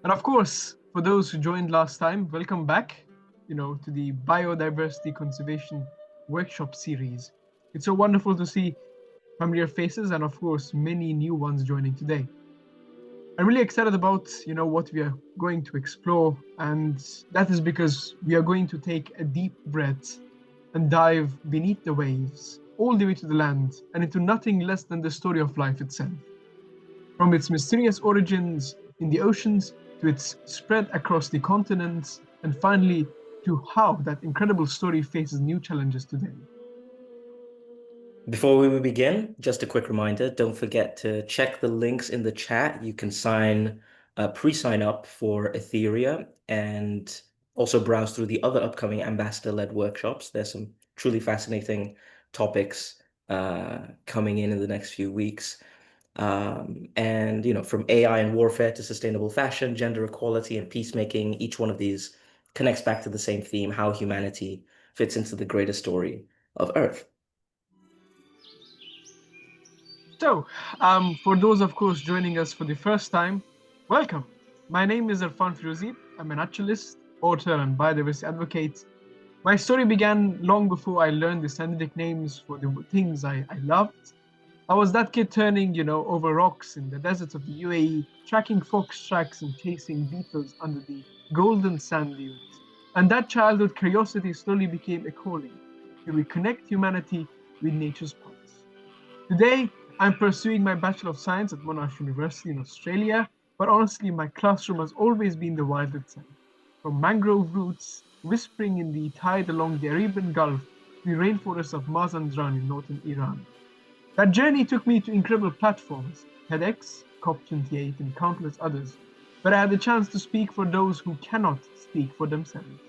And of course, for those who joined last time, welcome back, to the Biodiversity Conservation Workshop Series. It's so wonderful to see familiar faces and of course many new ones joining today. I'm really excited about, what we are going to explore, and that is because we are going to take a deep breath and dive beneath the waves, all the way to the land, and into nothing less than the story of life itself. From its mysterious origins in the oceans to its spread across the continents, and finally to how that incredible story faces new challenges today. Before we begin, just a quick reminder, don't forget to check the links in the chat. You can pre-sign up for Etherea and also browse through the other upcoming ambassador-led workshops. There's some truly fascinating topics coming in the next few weeks. And from AI and warfare to sustainable fashion, gender equality and peacemaking, each one of these connects back to the same theme, how humanity fits into the greater story of Earth. So, for those, of course, joining us for the first time, welcome. My name is Erfan. I'm a naturalist, author, and biodiversity advocate. My story began long before I learned the scientific names for the things I loved. I was that kid turning, over rocks in the deserts of the UAE, tracking fox tracks and chasing beetles under the golden sand dunes. And that childhood curiosity slowly became a calling to reconnect humanity with nature's pulse. Today, I'm pursuing my Bachelor of Science at Monash University in Australia, but honestly, my classroom has always been the wild itself. From mangrove roots whispering in the tide along the Arabian Gulf to the rainforests of Mazandaran in northern Iran. That journey took me to incredible platforms, TEDx, COP28, and countless others, but I had the chance to speak for those who cannot speak for themselves.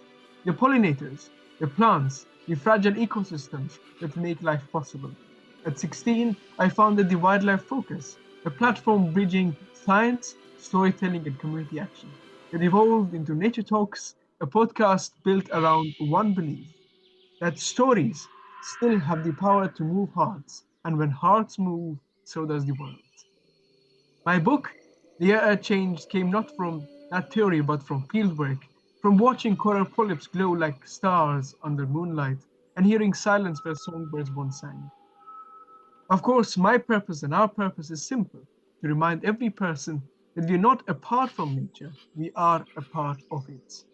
The pollinators, the plants, the fragile ecosystems that make life possible. At 16, I founded the Wildlife Focus, a platform bridging science, storytelling, and community action. It evolved into Nature Talks, a podcast built around one belief that stories still have the power to move hearts, and when hearts move, so does the world. My book, The Year Earth Changed, came not from that theory but from fieldwork, from watching coral polyps glow like stars under moonlight and hearing silence where songbirds once sang. Of course, my purpose and our purpose is simple: to remind every person that we are not apart from nature, we are a part of it.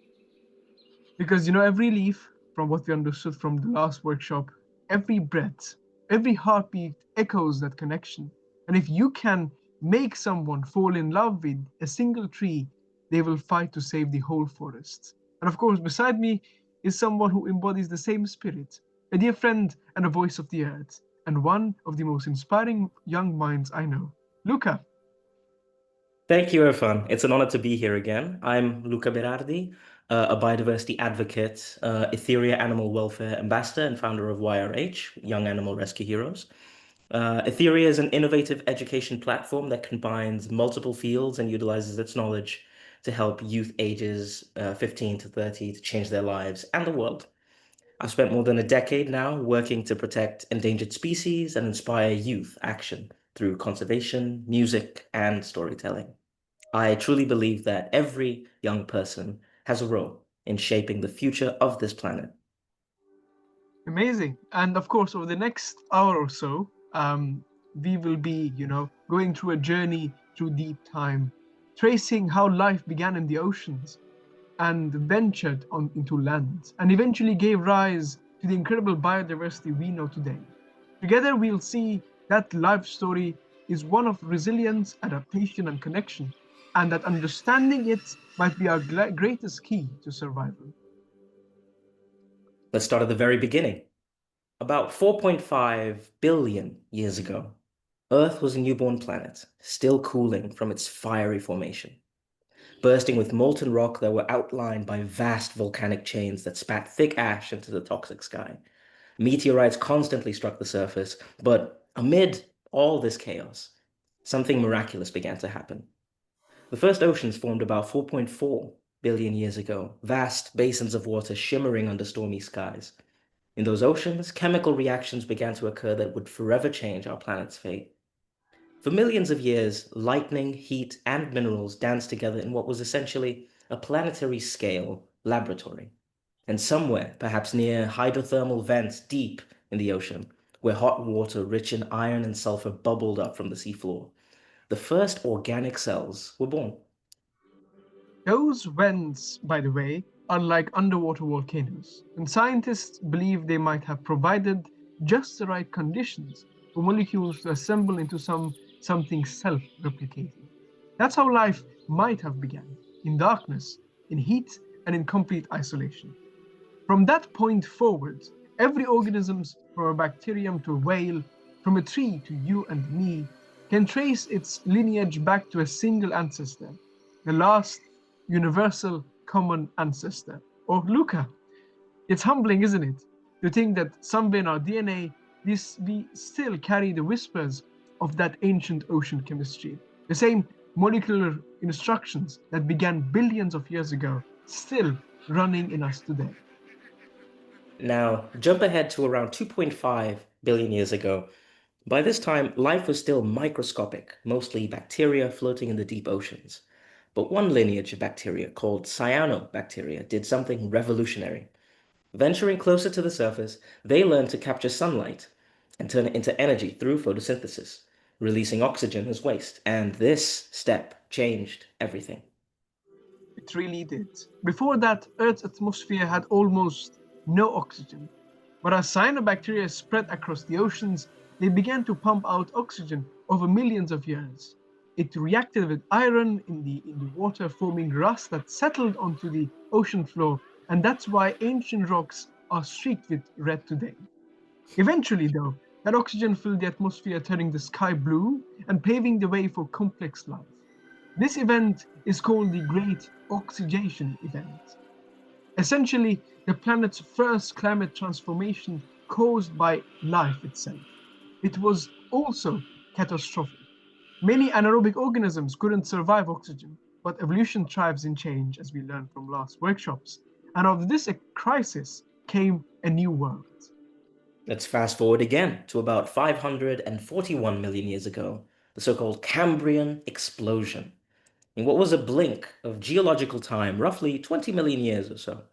Because, every leaf, from what we understood from the last workshop, every breath, every heartbeat echoes that connection. And if you can make someone fall in love with a single tree, they will fight to save the whole forest. And of course, beside me is someone who embodies the same spirit, a dear friend and a voice of the earth, and one of the most inspiring young minds I know. Luca. Thank you, Erfan. It's an honor to be here again. I'm Luca Berardi, a biodiversity advocate, Etherea animal welfare ambassador, and founder of YRH, Young Animal Rescue Heroes. Etherea is an innovative education platform that combines multiple fields and utilizes its knowledge to help youth ages 15 to 30 to change their lives and the world. I've spent more than a decade now working to protect endangered species and inspire youth action through conservation, music, and storytelling. I truly believe that every young person has a role in shaping the future of this planet. Amazing. And of course, over the next hour or so, we will be, going through a journey through deep time, tracing how life began in the oceans and ventured on into land, and eventually gave rise to the incredible biodiversity we know today. Together, we'll see that life story is one of resilience, adaptation, and connection, and that understanding it might be our greatest key to survival. Let's start at the very beginning. About 4.5 billion years ago, Earth was a newborn planet, still cooling from its fiery formation, bursting with molten rock that were outlined by vast volcanic chains that spat thick ash into the toxic sky. Meteorites constantly struck the surface, but amid all this chaos, something miraculous began to happen. The first oceans formed about 4.4 billion years ago, vast basins of water shimmering under stormy skies. In those oceans, chemical reactions began to occur that would forever change our planet's fate. For millions of years, lightning, heat, and minerals danced together in what was essentially a planetary scale laboratory. And somewhere, perhaps near hydrothermal vents deep in the ocean, where hot water rich in iron and sulfur bubbled up from the seafloor, the first organic cells were born. Those vents, by the way, are like underwater volcanoes, and scientists believe they might have provided just the right conditions for molecules to assemble into something self-replicating. That's how life might have begun, in darkness, in heat, and in complete isolation. From that point forward, every organism, from a bacterium to a whale, from a tree to you and me, can trace its lineage back to a single ancestor, the last universal common ancestor. Or Luca. It's humbling, isn't it, to think that somewhere in our DNA, we still carry the whispers of that ancient ocean chemistry. The same molecular instructions that began billions of years ago, still running in us today. Now, jump ahead to around 2.5 billion years ago. By this time, life was still microscopic, mostly bacteria floating in the deep oceans. But one lineage of bacteria, called cyanobacteria, did something revolutionary. Venturing closer to the surface, they learned to capture sunlight and turn it into energy through photosynthesis, releasing oxygen as waste. And this step changed everything. It really did. Before that, Earth's atmosphere had almost no oxygen. But as cyanobacteria spread across the oceans, they began to pump out oxygen over millions of years. It reacted with iron in the water, forming rust that settled onto the ocean floor, and that's why ancient rocks are streaked with red today. Eventually, though, that oxygen filled the atmosphere, turning the sky blue and paving the way for complex life. This event is called the Great Oxidation Event. Essentially, the planet's first climate transformation caused by life itself. It was also catastrophic. Many anaerobic organisms couldn't survive oxygen, but evolution thrives in change, as we learned from last workshops. And out of this crisis came a new world. Let's fast forward again to about 541 million years ago, the so-called Cambrian explosion. In what was a blink of geological time, roughly 20 million years or so,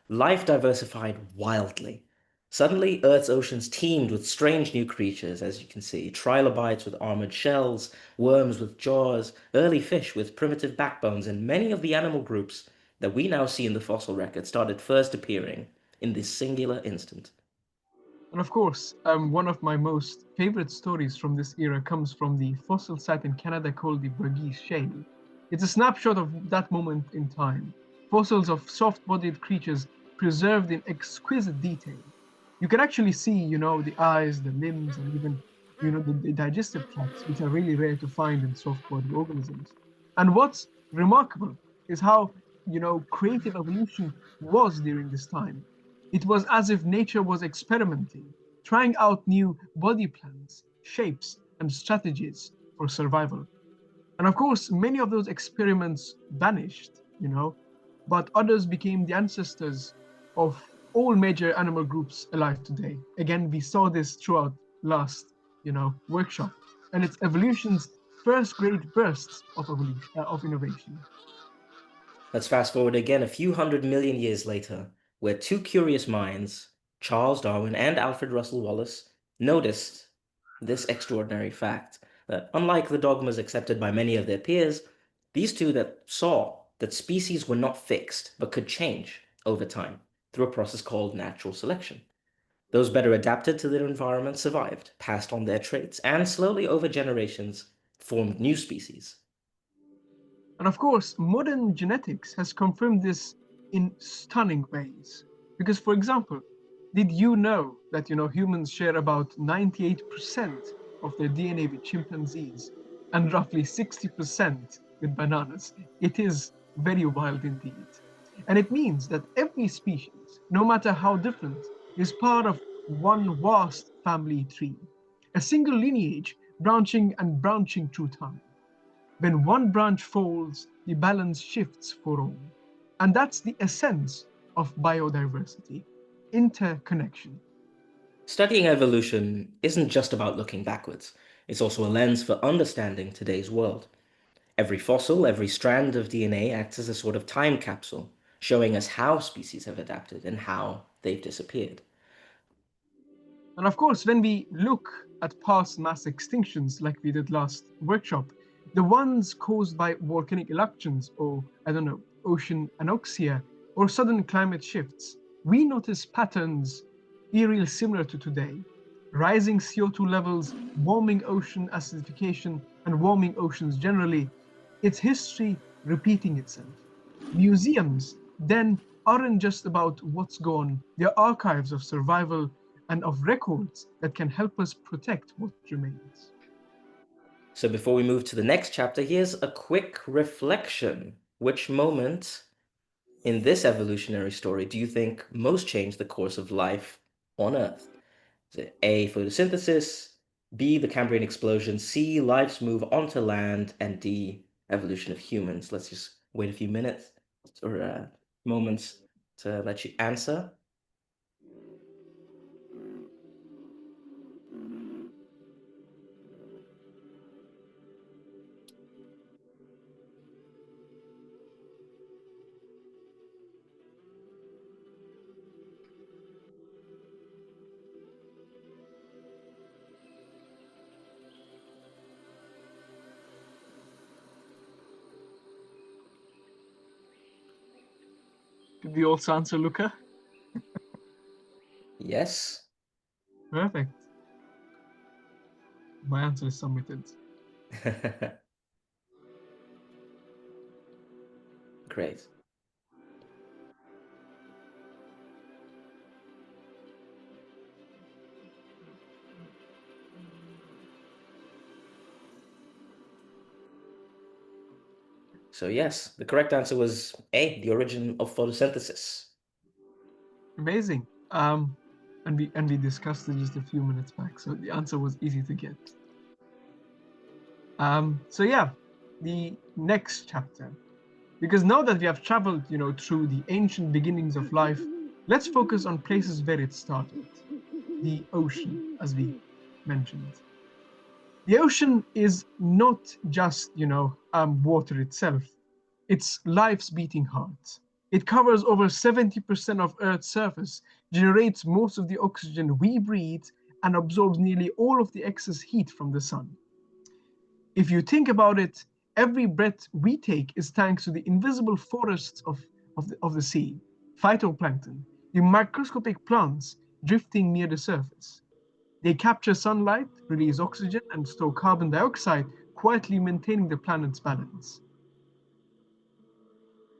life diversified wildly. Suddenly, Earth's oceans teemed with strange new creatures, as you can see, trilobites with armored shells, worms with jaws, early fish with primitive backbones, and many of the animal groups that we now see in the fossil record started first appearing in this singular instant. And of course, one of my most favorite stories from this era comes from the fossil site in Canada called the Berardi Shale. It's a snapshot of that moment in time. Fossils of soft-bodied creatures preserved in exquisite detail. You can actually see, the eyes, the limbs, and even, the digestive tracts, which are really rare to find in soft-bodied organisms. And what's remarkable is how, creative evolution was during this time. It was as if nature was experimenting, trying out new body plans, shapes, and strategies for survival. And of course, many of those experiments vanished, but others became the ancestors of all major animal groups alive today. Again, we saw this throughout last, workshop, and it's evolution's first great bursts of innovation. Let's fast forward again a few hundred million years later, where two curious minds, Charles Darwin and Alfred Russel Wallace, noticed this extraordinary fact that unlike the dogmas accepted by many of their peers, these two that saw that species were not fixed but could change over time through a process called natural selection. Those better adapted to their environment survived, passed on their traits, and slowly over generations formed new species. And of course, modern genetics has confirmed this in stunning ways. Because, for example, did you know that humans share about 98% of their DNA with chimpanzees and roughly 60% with bananas? It is very wild indeed. And it means that every species, no matter how different, is part of one vast family tree, a single lineage branching and branching through time. When one branch falls, the balance shifts for all. And that's the essence of biodiversity, interconnection. Studying evolution isn't just about looking backwards. It's also a lens for understanding today's world. Every fossil, every strand of DNA acts as a sort of time capsule, showing us how species have adapted and how they've disappeared. And of course, when we look at past mass extinctions like we did last workshop, the ones caused by volcanic eruptions or, I don't know, ocean anoxia or sudden climate shifts, we notice patterns eerily similar to today. Rising CO2 levels, warming ocean acidification, and warming oceans generally. It's history repeating itself. Museums then aren't just about what's gone, they're archives of survival and of records that can help us protect what remains. So before we move to the next chapter, here's a quick reflection. Which moment in this evolutionary story do you think most changed the course of life on Earth? Is it A, photosynthesis, B, the Cambrian explosion, C, life's move onto land, and D, evolution of humans? Let's just wait a few minutes or moments to let you answer. Did we also answer, Luca? Yes. Perfect. My answer is submitted. Great. So yes, the correct answer was A, the origin of photosynthesis. Amazing. And we discussed it just a few minutes back, so the answer was easy to get. So yeah, the next chapter. Because now that we have traveled, through the ancient beginnings of life, let's focus on places where it started. The ocean, as we mentioned. The ocean is not just, water itself. It's life's beating heart. It covers over 70% of Earth's surface, generates most of the oxygen we breathe, and absorbs nearly all of the excess heat from the sun. If you think about it, every breath we take is thanks to the invisible forests of the sea, phytoplankton, the microscopic plants drifting near the surface. They capture sunlight, release oxygen, and store carbon dioxide, quietly maintaining the planet's balance.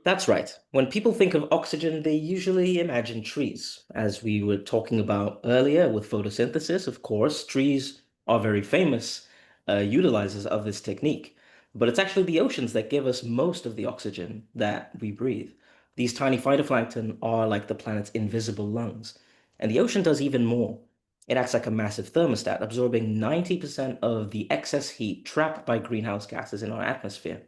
That's right. When people think of oxygen, they usually imagine trees. As we were talking about earlier with photosynthesis, of course, trees are very famous utilizers of this technique. But it's actually the oceans that give us most of the oxygen that we breathe. These tiny phytoplankton are like the planet's invisible lungs. And the ocean does even more. It acts like a massive thermostat, absorbing 90% of the excess heat trapped by greenhouse gases in our atmosphere.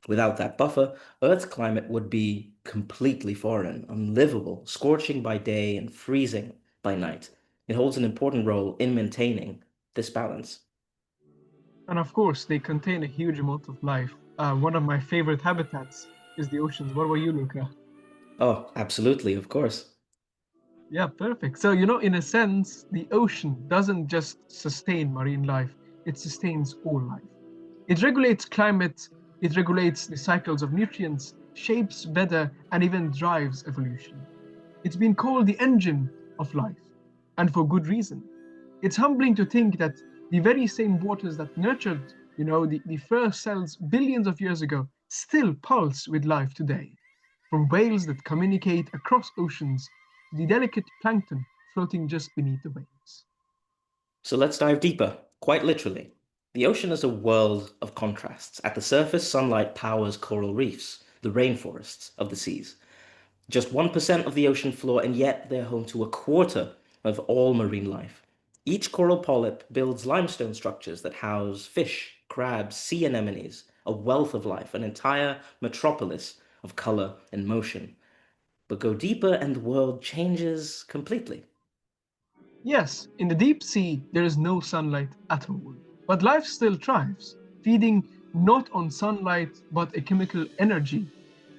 Without that buffer, Earth's climate would be completely foreign, unlivable, scorching by day and freezing by night. It holds an important role in maintaining this balance. And of course, they contain a huge amount of life. One of my favorite habitats is the oceans. What about you, Luca? Oh, absolutely, of course. Yeah, perfect. So, in a sense, the ocean doesn't just sustain marine life, it sustains all life. It regulates climate, it regulates the cycles of nutrients, shapes weather, and even drives evolution. It's been called the engine of life, and for good reason. It's humbling to think that the very same waters that nurtured, the first cells billions of years ago still pulse with life today. From whales that communicate across oceans to the delicate plankton floating just beneath the waves. So let's dive deeper, quite literally. The ocean is a world of contrasts. At the surface, sunlight powers coral reefs, the rainforests of the seas. Just 1% of the ocean floor, and yet they're home to a quarter of all marine life. Each coral polyp builds limestone structures that house fish, crabs, sea anemones, a wealth of life, an entire metropolis of color and motion. But go deeper, and the world changes completely. Yes, in the deep sea, there is no sunlight at all. But life still thrives, feeding not on sunlight but a chemical energy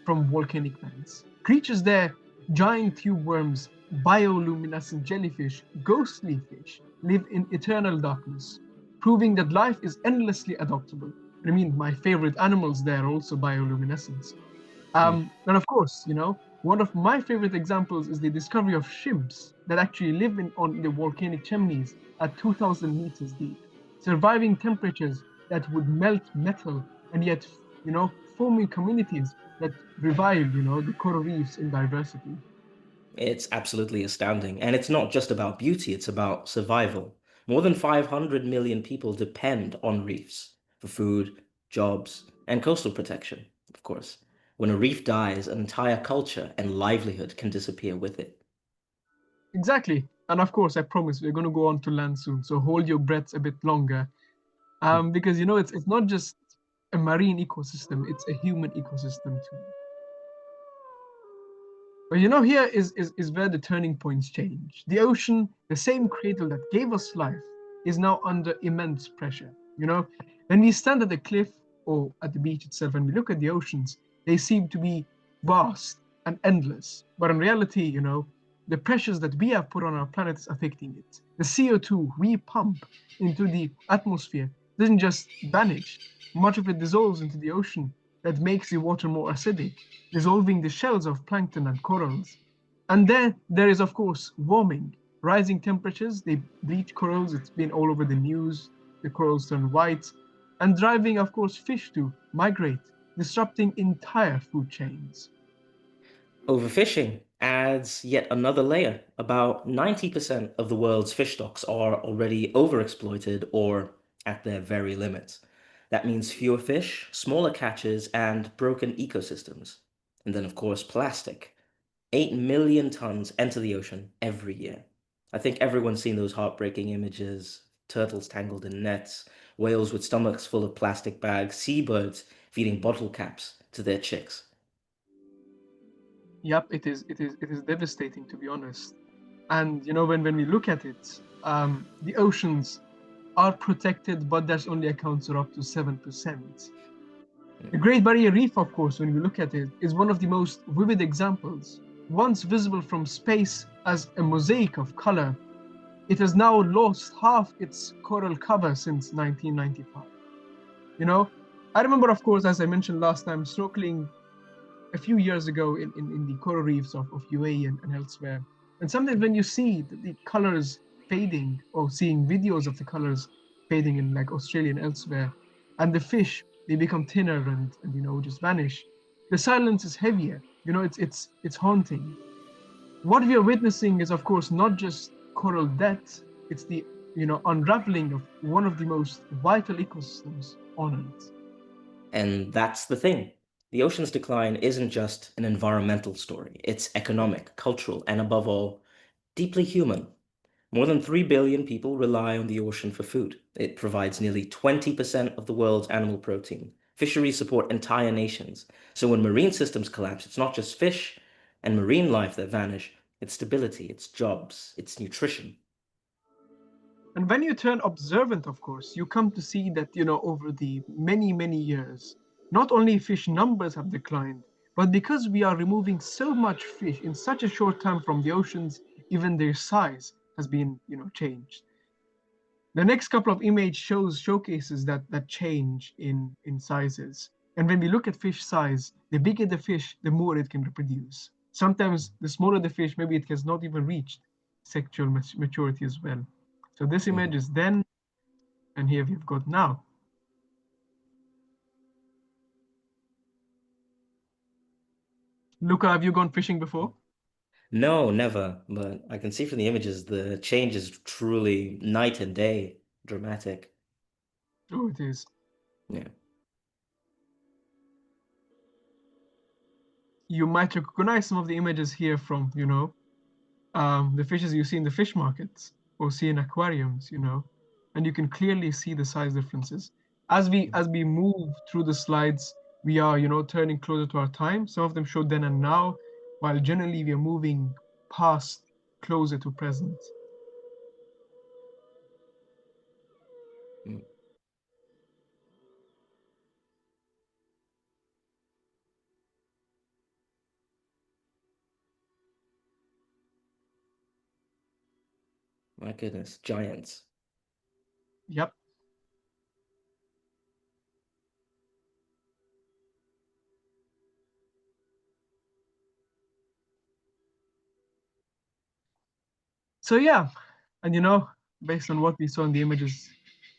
from volcanic vents. Creatures there, giant tube worms, bioluminescent jellyfish, ghostly fish, live in eternal darkness, proving that life is endlessly adaptable. I mean, my favorite animals there are also bioluminescent. Mm. And of course, one of my favorite examples is the discovery of shrimps that actually live on the volcanic chimneys at 2,000 meters deep, surviving temperatures that would melt metal, and yet, forming communities that revive, the coral reefs in diversity. It's absolutely astounding. And it's not just about beauty, it's about survival. More than 500 million people depend on reefs for food, jobs, and coastal protection, of course. When a reef dies, an entire culture and livelihood can disappear with it. Exactly. And of course, I promise we're going to go on to land soon. So hold your breaths a bit longer. Mm. Because, it's not just a marine ecosystem, it's a human ecosystem too. But here is where the turning points change. The ocean, the same cradle that gave us life, is now under immense pressure. When we stand at the cliff or at the beach itself and we look at the oceans, they seem to be vast and endless. But in reality, the pressures that we have put on our planet is affecting it. The CO2 we pump into the atmosphere doesn't just vanish, much of it dissolves into the ocean that makes the water more acidic, dissolving the shells of plankton and corals. And then there is, of course, warming, rising temperatures. They bleach corals. It's been all over the news. The corals turn white, and driving, of course, fish to migrate, disrupting entire food chains. Overfishing adds yet another layer. About 90% of the world's fish stocks are already overexploited or at their very limits. That means fewer fish, smaller catches, and broken ecosystems. And then, of course, plastic. 8 million tons enter the ocean every year. I think everyone's seen those heartbreaking images: turtles tangled in nets, whales with stomachs full of plastic bags, seabirds feeding bottle caps to their chicks. Yep, it is devastating, to be honest. And when we look at it, the oceans are protected, but there's only accounts for up to 7%. The Great Barrier Reef, of course, when we look at it, is one of the most vivid examples. Once visible from space as a mosaic of color, it has now lost half its coral cover since 1995. You know, I remember, of course, as I mentioned last time, snorkeling a few years ago in the coral reefs of UAE and elsewhere. And sometimes when you see the colors fading, or seeing videos of the colors fading in like Australia and elsewhere, and the fish, they become thinner and just vanish, the silence is heavier. It's haunting. What we are witnessing is, of course, not just coral death, it's the unraveling of one of the most vital ecosystems on Earth. And that's the thing. The ocean's decline isn't just an environmental story, it's economic, cultural, and above all, deeply human. More than 3 billion people rely on the ocean for food. It provides nearly 20% of the world's animal protein. Fisheries support entire nations. So when marine systems collapse, it's not just fish and marine life that vanish, it's stability, it's jobs, it's nutrition. And when you turn observant, of course, you come to see that, over the many, many years, not only fish numbers have declined, but because we are removing so much fish in such a short time from the oceans, even their size has been, changed. The next couple of images showcases that change in sizes. And when we look at fish size, the bigger the fish, the more it can reproduce. Sometimes the smaller the fish, maybe it has not even reached sexual maturity as well. So this image Mhm. is then, and here we've got now. Luca, have you gone fishing before? No, never. But I can see from the images the change is truly night and day, dramatic. Oh, it is. Yeah. You might recognize some of the images here from, the fishes you see in the fish markets or see in aquariums, and you can clearly see the size differences. As we move through the slides, we are, turning closer to our time. Some of them show then and now, while generally we are moving past, closer to present. Mm. My goodness, giants. Yep. So yeah, and based on what we saw in the images,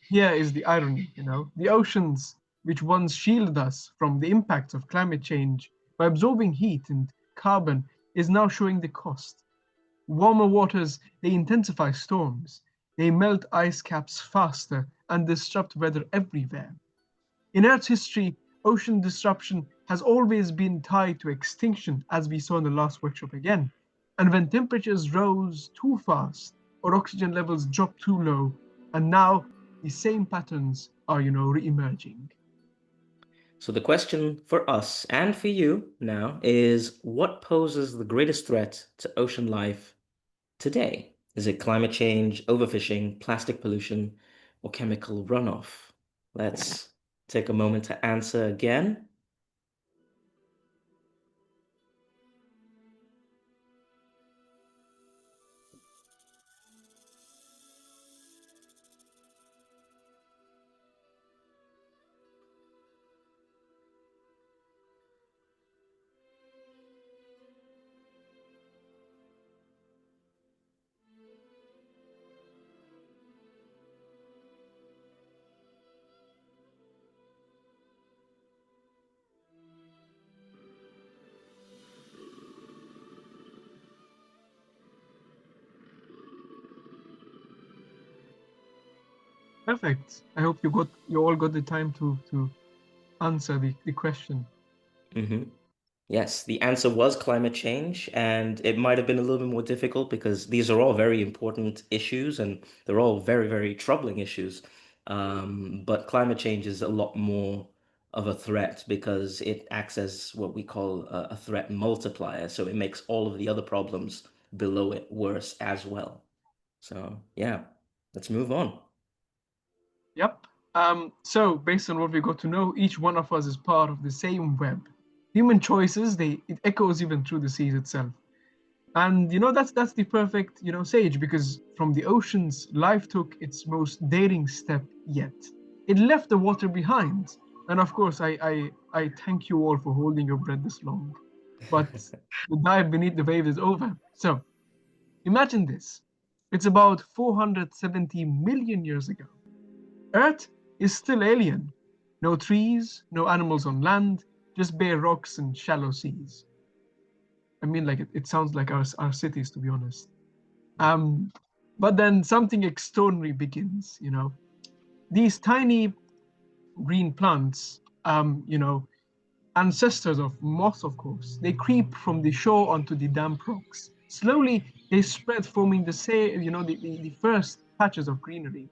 here is the irony, the oceans, which once shielded us from the impacts of climate change by absorbing heat and carbon, is now showing the cost. Warmer waters, they intensify storms, they melt ice caps faster and disrupt weather everywhere. In Earth's history, ocean disruption has always been tied to extinction, as we saw in the last workshop again. And when temperatures rose too fast or oxygen levels dropped too low, and now the same patterns are, re-emerging. So the question for us and for you now is, what poses the greatest threat to ocean life today? Is it climate change, overfishing, plastic pollution, or chemical runoff? Let's take a moment to answer again. Perfect. I hope you all got the time to answer the question. Mm-hmm. Yes, the answer was climate change, and it might have been a little bit more difficult because these are all very important issues and they're all very, very troubling issues. But climate change is a lot more of a threat because it acts as what we call a threat multiplier. So it makes all of the other problems below it worse as well. So, yeah, let's move on. Yep. So based on what we got to know, each one of us is part of the same web. Human choices, it echoes even through the seas itself. And that's the perfect, sage, because from the oceans, life took its most daring step yet. It left the water behind. And of course, I thank you all for holding your breath this long. But the dive beneath the waves is over. So imagine this. It's about 470 million years ago. Earth is still alien. No trees, no animals on land, just bare rocks and shallow seas. I mean, like it sounds like our cities, to be honest. Um, but then something extraordinary begins. These tiny green plants, ancestors of moss, of course, they creep from the shore onto the damp rocks. Slowly, they spread, forming the first patches of greenery.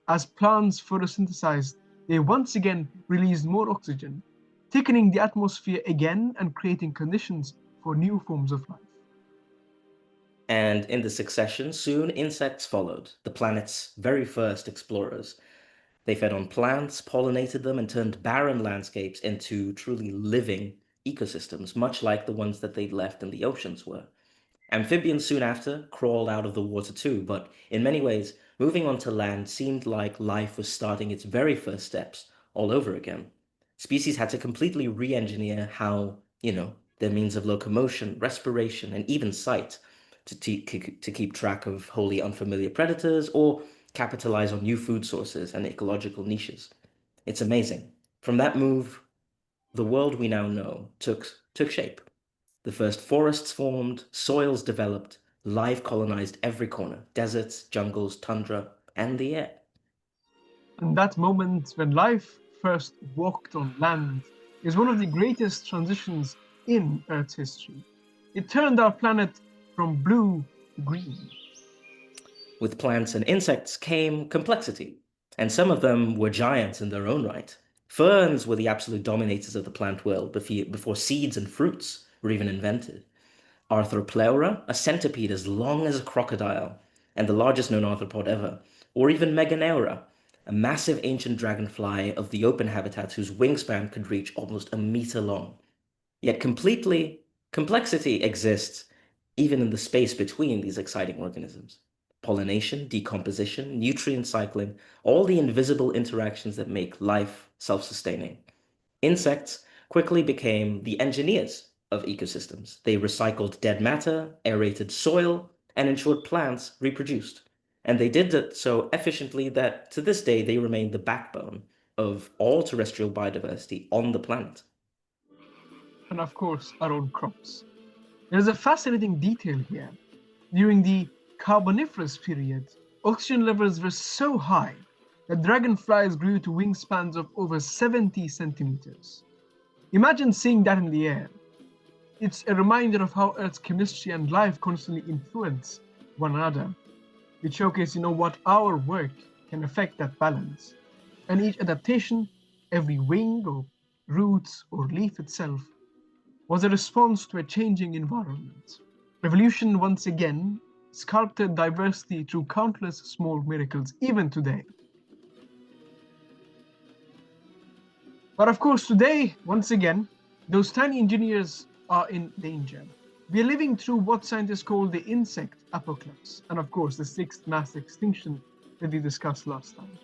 As plants photosynthesized, they once again released more oxygen, thickening the atmosphere again and creating conditions for new forms of life. And in the succession, soon insects followed, the planet's very first explorers. They fed on plants, pollinated them, and turned barren landscapes into truly living ecosystems, much like the ones that they'd left in the oceans were. Amphibians soon after crawled out of the water too, but in many ways, moving onto land seemed like life was starting its very first steps all over again. Species had to completely re engineer how, their means of locomotion, respiration, and even sight to keep track of wholly unfamiliar predators or capitalize on new food sources and ecological niches. It's amazing. From that move, the world we now know took shape. The first forests formed, soils developed, life colonized every corner, deserts, jungles, tundra, and the air. And that moment when life first walked on land is one of the greatest transitions in Earth's history. It turned our planet from blue to green. With plants and insects came complexity, and some of them were giants in their own right. Ferns were the absolute dominators of the plant world before seeds and fruits were even invented. Arthropleura, a centipede as long as a crocodile, and the largest known arthropod ever, or even Meganeura, a massive ancient dragonfly of the open habitats whose wingspan could reach almost a meter long. Yet complexity exists even in the space between these exciting organisms. pollination, decomposition, nutrient cycling, all the invisible interactions that make life self-sustaining. Insects quickly became the engineers of ecosystems. They recycled dead matter, aerated soil, and ensured plants reproduced. And they did it so efficiently that to this day they remain the backbone of all terrestrial biodiversity on the planet. And of course, our own crops. There's a fascinating detail here. During the Carboniferous period, oxygen levels were so high that dragonflies grew to wingspans of over 70 centimeters. Imagine seeing that in the air. It's a reminder of how Earth's chemistry and life constantly influence one another. It showcases, what our work can affect that balance. And each adaptation, every wing or root or leaf itself, was a response to a changing environment. Evolution once again sculpted diversity through countless small miracles, even today. But of course, today, once again, those tiny engineers are in danger. We are living through what scientists call the insect apocalypse, and of course, the sixth mass extinction that we discussed last time.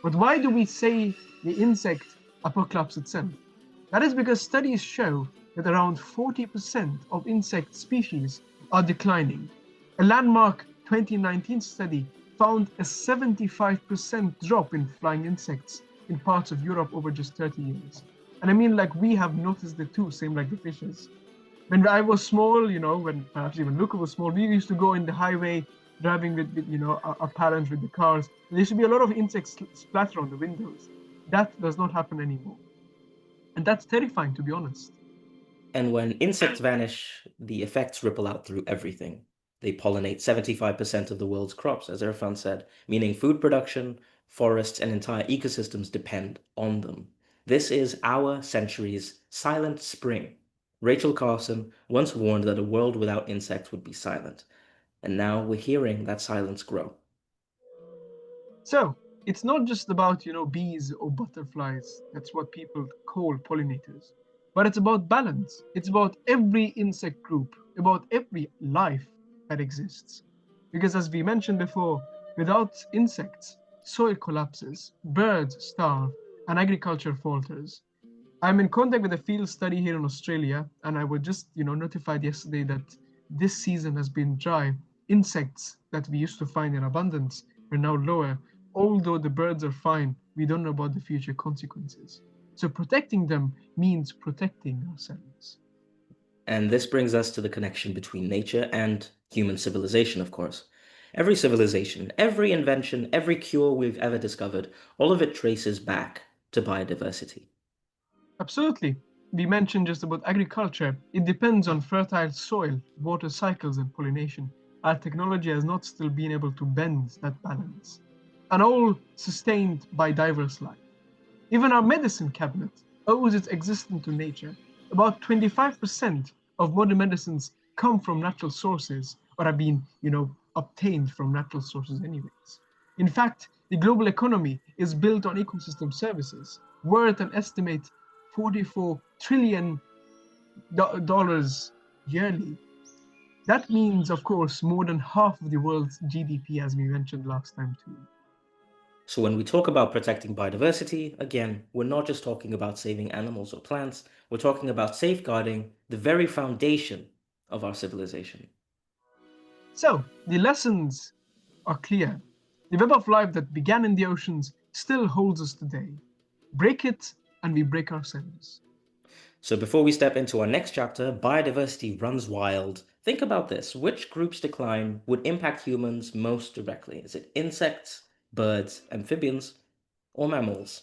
But why do we say the insect apocalypse itself? That is because studies show that around 40% of insect species are declining. A landmark 2019 study found a 75% drop in flying insects in parts of Europe over just 30 years. And I mean, like, we have noticed it too, same like the fishes. When I was small, when perhaps even Luca was small, we used to go in the highway driving with our parents with the cars. There used to be a lot of insects splatter on the windows. That does not happen anymore. And that's terrifying, to be honest. And when insects vanish, the effects ripple out through everything. They pollinate 75% of the world's crops, as Erfan said, meaning food production, forests, and entire ecosystems depend on them. This is our century's silent spring. Rachel Carson once warned that a world without insects would be silent, and now we're hearing that silence grow. So it's not just about, bees or butterflies. That's what people call pollinators. But it's about balance. It's about every insect group, about every life that exists. Because as we mentioned before, without insects, soil collapses, birds starve, and agriculture falters. I'm in contact with a field study here in Australia, and I was just, notified yesterday that this season has been dry. Insects that we used to find in abundance are now lower. Although the birds are fine, we don't know about the future consequences. So protecting them means protecting ourselves. And this brings us to the connection between nature and human civilization, of course. Every civilization, every invention, every cure we've ever discovered, all of it traces back to biodiversity. Absolutely. We mentioned just about agriculture. It depends on fertile soil, water cycles, and pollination. Our technology has not still been able to bend that balance. And all sustained by diverse life. Even our medicine cabinet owes its existence to nature. About 25% of modern medicines come from natural sources or have been, obtained from natural sources anyways. In fact, the global economy is built on ecosystem services, worth an estimate $44 trillion yearly. That means, of course, more than half of the world's GDP, as we mentioned last time too. So when we talk about protecting biodiversity, again, we're not just talking about saving animals or plants, we're talking about safeguarding the very foundation of our civilization. So, the lessons are clear. The web of life that began in the oceans still holds us today. Break it, and we break ourselves. So before we step into our next chapter, biodiversity runs wild. Think about this. Which group's decline would impact humans most directly? Is it insects, birds, amphibians, or mammals?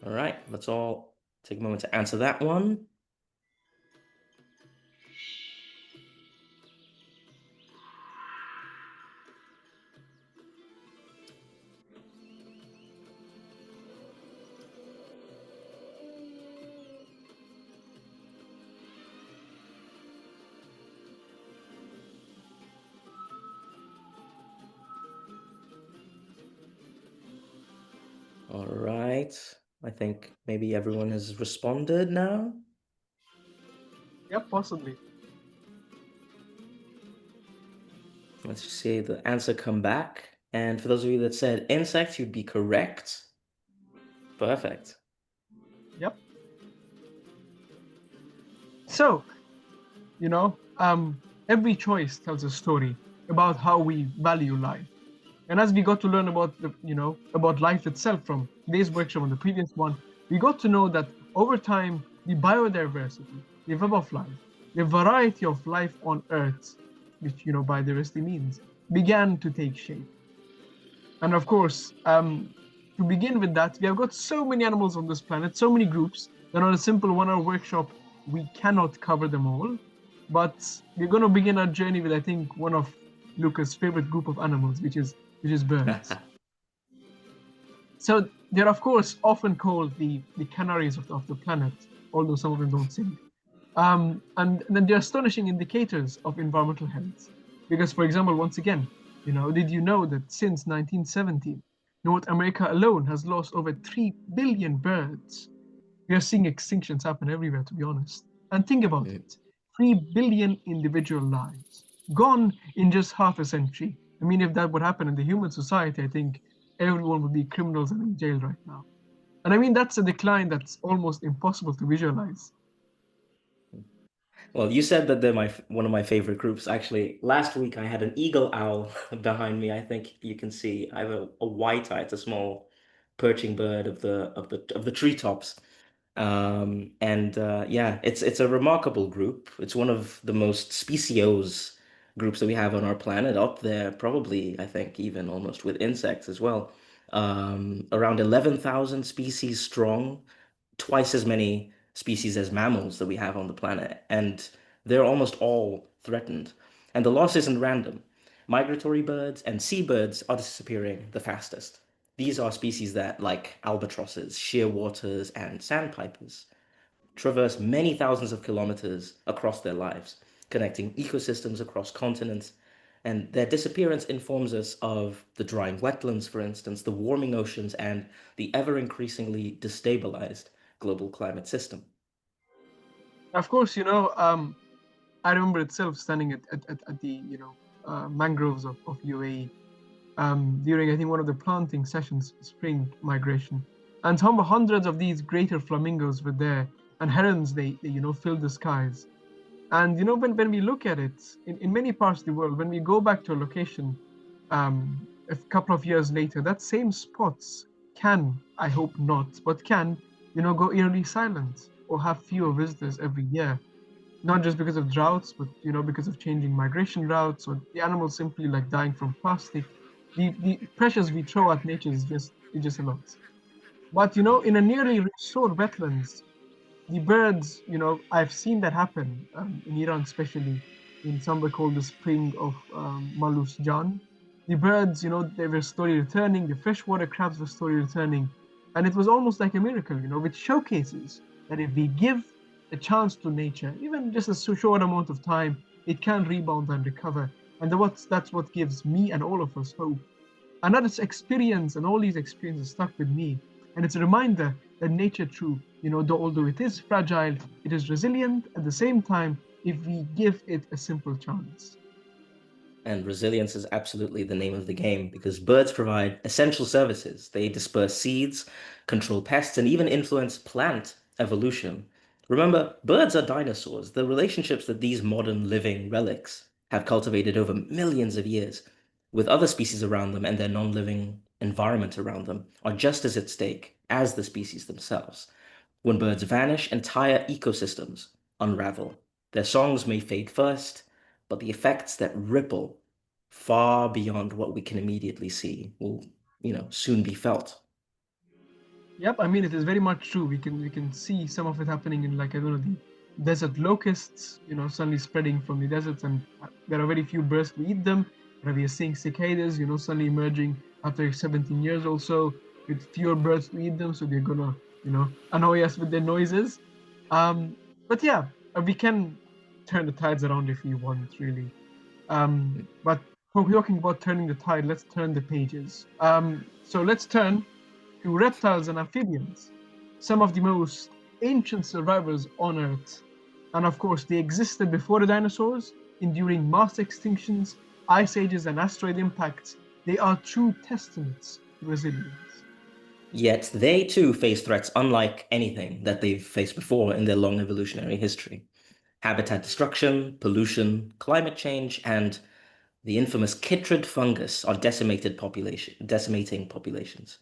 All right, let's all take a moment to answer that one. All right. I think maybe everyone has responded now. Yeah, possibly. Let's just see the answer come back. And for those of you that said insects, you'd be correct. Perfect. Yep. So, every choice tells a story about how we value life. And as we got to learn about about life itself from today's workshop and the previous one, we got to know that over time, the biodiversity, the web of life, the variety of life on Earth, which biodiversity means, began to take shape. And of course, to begin with that, we have got so many animals on this planet, so many groups, that on a simple 1-hour workshop, we cannot cover them all. But we're going to begin our journey with, I think, one of Luca's favorite group of animals, which is birds. So they're, of course, often called the canaries of the planet, although some of them don't sing. And then they're astonishing indicators of environmental health. Because, for example, once again, did you know that since 1970, North America alone has lost over 3 billion birds? We are seeing extinctions happen everywhere, to be honest. And think about it, 3 billion individual lives gone in just half a century. I mean, if that would happen in the human society, I think everyone would be criminals and in jail right now. And I mean, that's a decline that's almost impossible to visualize. Well, you said that they're one of my favorite groups. Actually, last week I had an eagle owl behind me. I think you can see I have a white-eye. It's a small perching bird of the treetops. Yeah, it's a remarkable group. It's one of the most speciose groups that we have on our planet, up there, probably, I think, even almost with insects as well. Around 11,000 species strong, twice as many species as mammals that we have on the planet, and they're almost all threatened. And the loss isn't random. Migratory birds and seabirds are disappearing the fastest. These are species that, like albatrosses, shearwaters, and sandpipers, traverse many thousands of kilometers across their lives, connecting ecosystems across continents. And their disappearance informs us of the drying wetlands, for instance, the warming oceans, and the ever increasingly destabilized global climate system. Of course, I remember itself standing at the mangroves of UAE during, I think, one of the planting sessions, spring migration, and hundreds of these greater flamingos were there, and herons, they filled the skies. And when we look at it in many parts of the world, when we go back to a location a couple of years later, that same spots can, I hope not, but can go eerily silent or have fewer visitors every year, not just because of droughts, but because of changing migration routes, or the animals simply like dying from plastic. The pressures we throw at nature is just a lot. But in a nearly restored wetlands, the birds, I've seen that happen in Iran, especially in somewhere called the Spring of Malus Jan. The birds, they were slowly returning. The freshwater crabs were slowly returning, and it was almost like a miracle, which showcases that if we give a chance to nature, even just a short amount of time, it can rebound and recover. And that's what gives me and all of us hope. And that experience and all these experiences stuck with me. And it's a reminder that nature, too, although it is fragile, it is resilient at the same time if we give it a simple chance. And resilience is absolutely the name of the game because birds provide essential services. They disperse seeds, control pests, and even influence plant evolution. Remember, birds are dinosaurs. The relationships that these modern living relics have cultivated over millions of years with other species around them and their non-living environment around them are just as at stake as the species themselves. When birds vanish, entire ecosystems unravel. Their songs may fade first, but the effects that ripple far beyond what we can immediately see will, soon be felt. Yep, I mean, it is very much true. We can see some of it happening in, like, I don't know, the desert locusts, suddenly spreading from the deserts, and there are very few birds to eat them. And we are seeing cicadas, suddenly emerging after 17 years or so with fewer birds to eat them, so they're gonna, annoy us with their noises. But yeah, we can turn the tides around if we want, really. But talking about turning the tide, let's turn the pages. So let's turn to reptiles and amphibians, some of the most ancient survivors on Earth. And of course, they existed before the dinosaurs, enduring mass extinctions, ice ages and asteroid impacts, they are true testaments to resilience. Yet they too face threats unlike anything that they've faced before in their long evolutionary history. Habitat destruction, pollution, climate change, and the infamous chytrid fungus are decimating populations.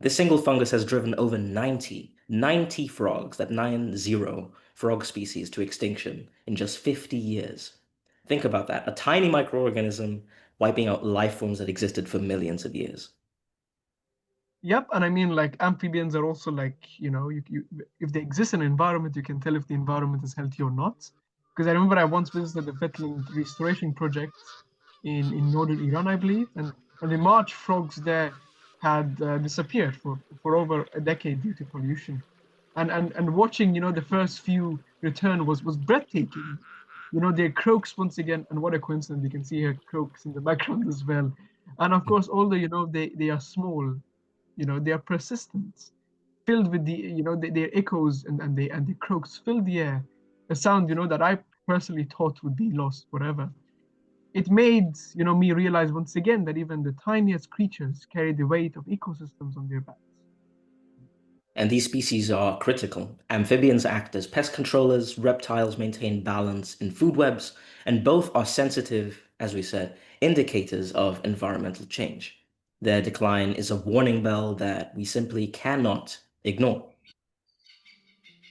This single fungus has driven over 90 frogs, that 90 frog species to extinction in just 50 years. Think about that, a tiny microorganism wiping out life forms that existed for millions of years. Yep, and I mean, like, amphibians are also like, if they exist in an environment, you can tell if the environment is healthy or not. Because I remember I once visited the wetland restoration project in northern Iran, I believe, and the marsh frogs there had disappeared for over a decade due to pollution. And watching, the first few return was breathtaking. They're croaks once again, and what a coincidence! You can see here croaks in the background as well. And of course, although they are small, they are persistent, filled with the their echoes and the croaks fill the air, a sound that I personally thought would be lost forever. It made me realize once again that even the tiniest creatures carry the weight of ecosystems on their backs. And these species are critical. Amphibians act as pest controllers, reptiles maintain balance in food webs, and both are sensitive, as we said, indicators of environmental change. Their decline is a warning bell that we simply cannot ignore.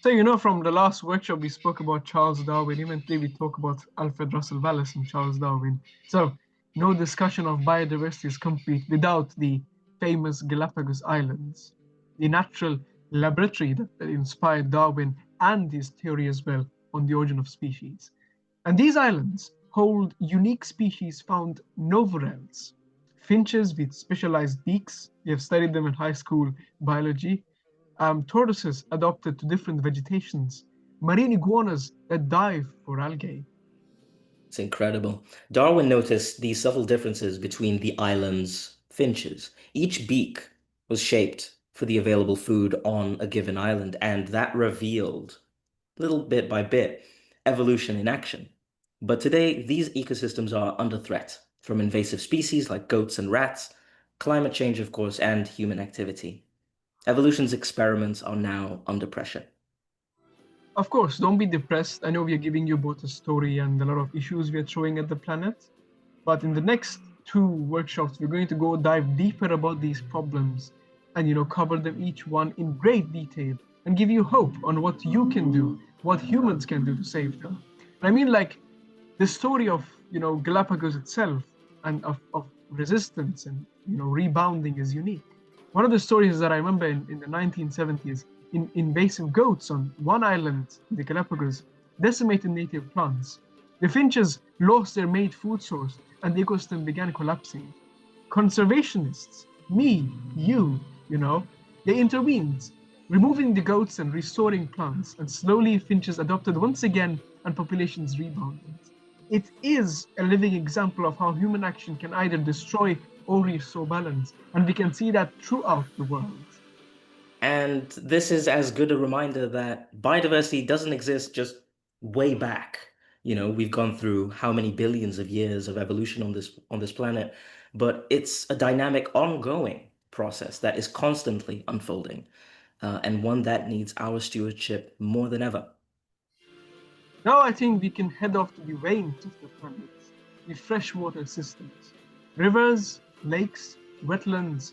So, from the last workshop, we spoke about Charles Darwin. Even today, we talk about Alfred Russel Wallace and Charles Darwin. So, no discussion of biodiversity is complete without the famous Galapagos Islands, the natural laboratory that inspired Darwin and his theory as well on the origin of species. And these islands hold unique species found nowhere else. Finches with specialized beaks, we have studied them in high school biology, tortoises adapted to different vegetations, marine iguanas that dive for algae. It's incredible. Darwin noticed these subtle differences between the island's finches. Each beak was shaped for the available food on a given island, and that revealed, little bit by bit, evolution in action. But today, these ecosystems are under threat from invasive species like goats and rats, climate change, of course, and human activity. Evolution's experiments are now under pressure. Of course, don't be depressed. I know we are giving you both a story and a lot of issues we are throwing at the planet. But in the next two workshops, we're going to go dive deeper about these problems and cover them each one in great detail and give you hope on what you can do, what humans can do to save them. I mean, like, the story of Galapagos itself and of resistance and rebounding is unique. One of the stories that I remember in the 1970s, invasive goats on one island in the Galapagos decimated native plants. The finches lost their main food source and the ecosystem began collapsing. Conservationists, me, they intervened, removing the goats and restoring plants, and slowly finches adopted once again and populations rebounded. It is a living example of how human action can either destroy or restore balance, and we can see that throughout the world. And this is as good a reminder that biodiversity doesn't exist just way back. We've gone through how many billions of years of evolution on this planet, but it's a dynamic, ongoing process that is constantly unfolding, and one that needs our stewardship more than ever. Now I think we can head off to the veins of the planet, the freshwater systems. Rivers, lakes, wetlands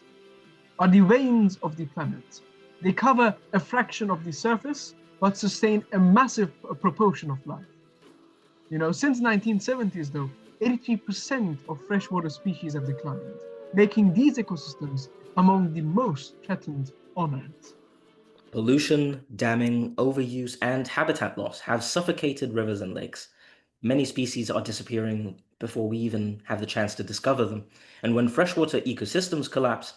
are the veins of the planet. They cover a fraction of the surface, but sustain a massive proportion of life. Since 1970s though, 83% of freshwater species have declined, making these ecosystems among the most threatened on Earth. Pollution, damming, overuse, and habitat loss have suffocated rivers and lakes. Many species are disappearing before we even have the chance to discover them. And when freshwater ecosystems collapse,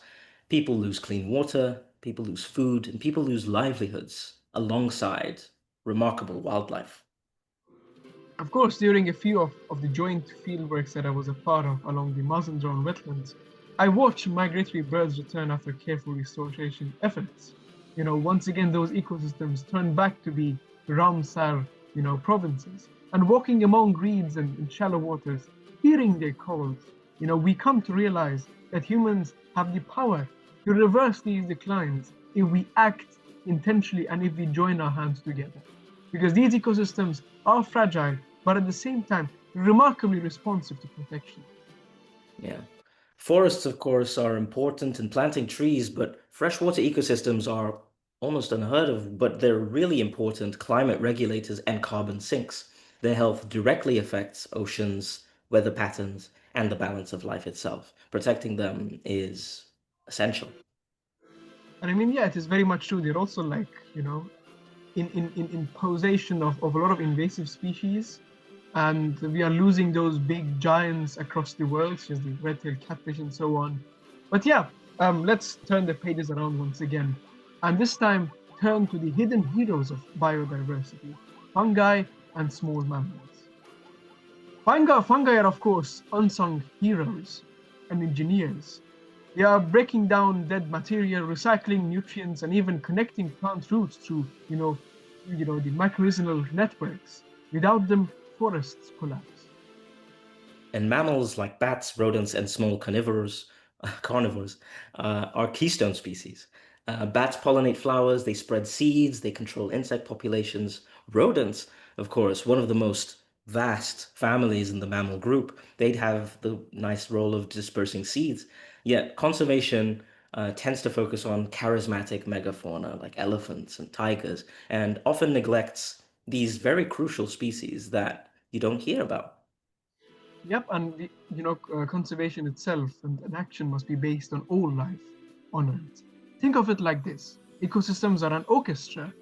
people lose clean water, people lose food, and people lose livelihoods alongside remarkable wildlife. Of course, during a few of the joint fieldworks that I was a part of along the Mazandran wetlands, I watched migratory birds return after careful restoration efforts. Once again, those ecosystems turned back to be Ramsar, provinces. And walking among reeds and in shallow waters, hearing their calls, we come to realize that humans have the power to reverse these declines if we act intentionally and if we join our hands together. Because these ecosystems are fragile, but at the same time, remarkably responsive to protection. Yeah. Forests, of course, are important in planting trees, but freshwater ecosystems are almost unheard of, but they're really important climate regulators and carbon sinks. Their health directly affects oceans, weather patterns, and the balance of life itself. Protecting them is essential. And I mean, yeah, it is very much true. They're also like, in possession of a lot of invasive species. And we are losing those big giants across the world, such as the red-tailed catfish and so on. But yeah, let's turn the pages around once again. And this time, turn to the hidden heroes of biodiversity, fungi and small mammals. Fungi are, of course, unsung heroes and engineers. They are breaking down dead material, recycling nutrients, and even connecting plant roots through, the mycorrhizal networks. Without them, forests collapse. And mammals like bats, rodents, and small carnivores, are keystone species. Bats pollinate flowers, they spread seeds, they control insect populations. Rodents, of course, one of the most vast families in the mammal group, they'd have the nice role of dispersing seeds. Yet conservation tends to focus on charismatic megafauna like elephants and tigers, and often neglects these very crucial species that you don't hear about. Yep, and conservation itself and action must be based on all life on Earth. Think of it like this: ecosystems are an orchestra.